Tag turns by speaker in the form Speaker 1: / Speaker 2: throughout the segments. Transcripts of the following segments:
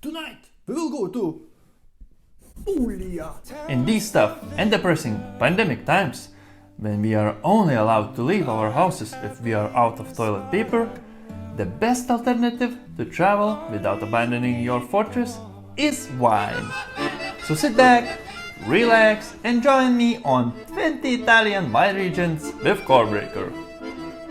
Speaker 1: Tonight we will go to Puglia.
Speaker 2: In these tough and depressing pandemic times, when we are only allowed to leave our houses if we are out of toilet paper, the best alternative to travel without abandoning your fortress is wine. So sit back, relax, and join me on 20 Italian wine regions with Corkbreaker.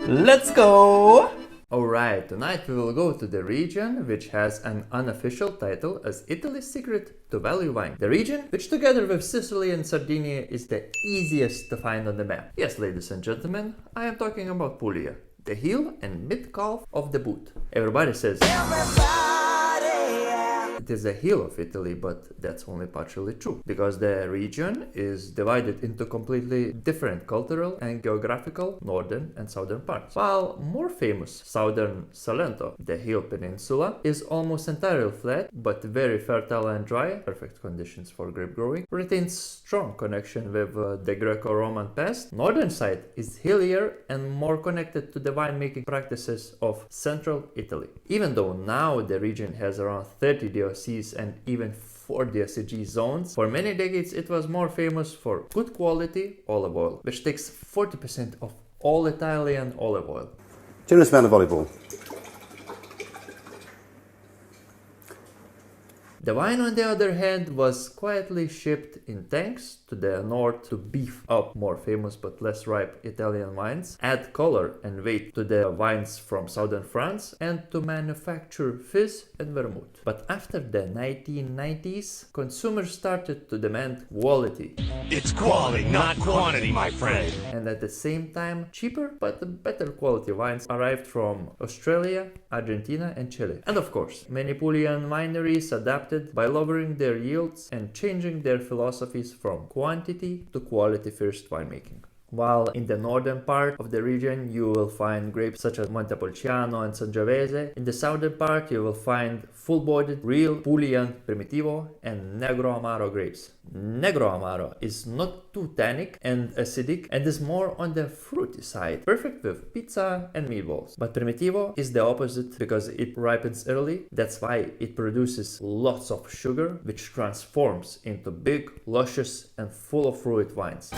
Speaker 2: Let's go! Alright, tonight we will go to the region which has an unofficial title as Italy's secret to value wine. The region which together with Sicily and Sardinia is the easiest to find on the map. Yes, ladies and gentlemen, I am talking about Puglia, the heel and mid-calf of the boot. Everybody says it is the heel of Italy, but that's only partially true, because the region is divided into completely different cultural and geographical northern and southern parts. While more famous southern Salento, the Hill Peninsula, is almost entirely flat but very fertile and dry, perfect conditions for grape growing, retains strong connection with the Greco-Roman past. Northern side is hillier and more connected to the winemaking practices of central Italy. Even though now the region has around 30 DOCs and even 4 DOCG zones, for many decades it was more famous for good quality olive oil, which takes 40% of all Italian olive oil.
Speaker 3: Generous amount of olive oil.
Speaker 2: The wine, on the other hand, was quietly shipped in tanks to the north to beef up more famous but less ripe Italian wines, add color and weight to the wines from southern France, and to manufacture fizz and vermouth. But after the 1990s, consumers started to demand quality.
Speaker 4: It's quality, not quantity, my friend.
Speaker 2: And at the same time, cheaper but better quality wines arrived from Australia, Argentina and Chile. And of course, many Puglian wineries adapted by lowering their yields and changing their philosophies from quantity to quality first winemaking. While in the northern part of the region you will find grapes such as Montepulciano and Sangiovese, in the southern part you will find full-bodied, real Puglian, Primitivo and Negroamaro grapes. Negroamaro is not too tannic and acidic and is more on the fruity side, perfect with pizza and meatballs. But Primitivo is the opposite because it ripens early, that's why it produces lots of sugar, which transforms into big, luscious and full of fruit wines.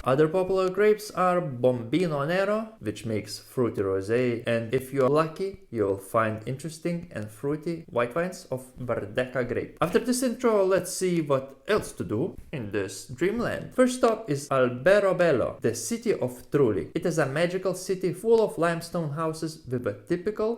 Speaker 2: Other popular grapes are Bombino Nero, which makes fruity rosé, and if you're lucky, you'll find interesting and fruity white wines of Verdecca grape. After this intro, let's see what else to do in this dreamland. First stop is Alberobello, the city of Trulli. It is a magical city full of limestone houses with a typical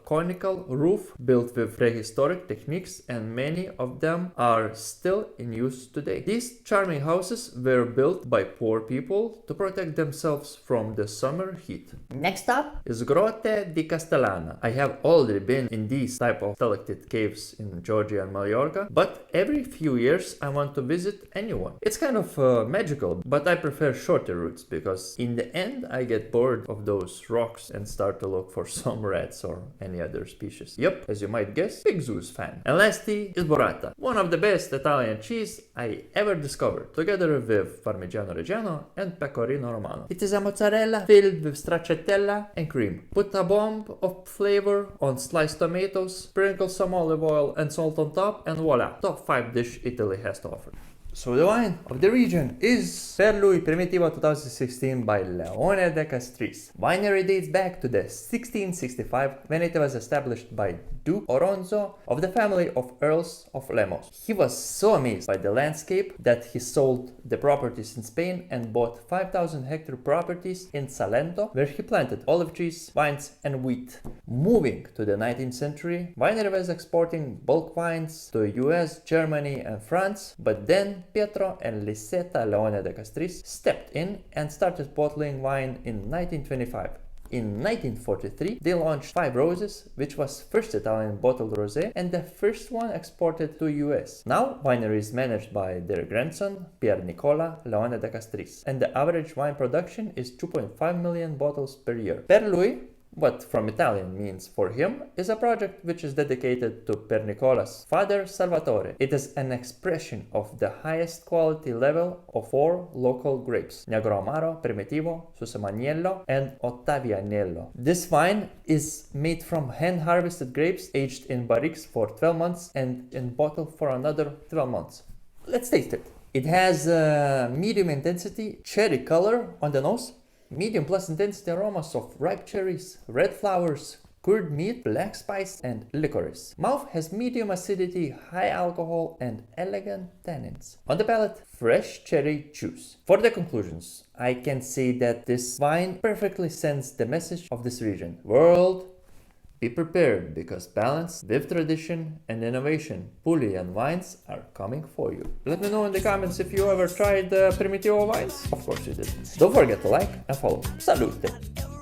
Speaker 2: conical roof built with prehistoric techniques, and many of them are still in use today. These charming houses were built by poor people to protect themselves from the summer heat.
Speaker 5: Next up
Speaker 2: is Grotte di Castellana. I have already been in these type of stalactite caves in Georgia and Mallorca, but every few years I want to visit a new one. It's kind of magical, but I prefer shorter routes because in the end I get bored of those rocks and start to look for some rats or any other species. Yep, as you might guess, big Zeus fan. And lastly is Borata, one of the best Italian cheese I ever discovered, together with Parmigiano Reggiano and Pecorino Romano. It is a mozzarella filled with stracciatella and cream. Put a bomb of flavor on sliced tomatoes, sprinkle some olive oil and salt on top, and voila, top 5 dish Italy has to offer. So the wine of the region is Per Lui Primitivo 2016 by Leone de Castris. Winery dates back to the 1665 when it was established by Duke Oronzo of the family of Earls of Lemos. He was so amazed by the landscape that he sold the properties in Spain and bought 5,000 hectare properties in Salento, where he planted olive trees, vines and wheat. Moving to the 19th century, winery was exporting bulk wines to US, Germany and France, but then Pietro and Lisetta Leone de Castris stepped in and started bottling wine in 1925. In 1943, they launched 5 Roses, which was first Italian bottled rosé and the first one exported to US. Now, winery is managed by their grandson, Pier Nicola Leone de Castris, and the average wine production is 2.5 million bottles per year. Per Lui what from Italian means for him, is a project which is dedicated to Pernicola's father Salvatore. It is an expression of the highest quality level of 4 local grapes: Negroamaro, Primitivo, Susamagnello, and Ottavianello. This wine is made from hand-harvested grapes aged in barriques for 12 months and in bottle for another 12 months. Let's taste it. It has a medium intensity cherry color on the nose, medium plus intensity aromas of ripe cherries, red flowers, cured meat, black spice, and licorice. Mouth has medium acidity, high alcohol, and elegant tannins. On the palate, fresh cherry juice. For the conclusions, I can say that this wine perfectly sends the message of this region. World, be prepared, because balance with tradition and innovation, Puglian wines are coming for you. Let me know in the comments if you ever tried Primitivo wines. Of course you did. Don't forget to like and follow. Salute!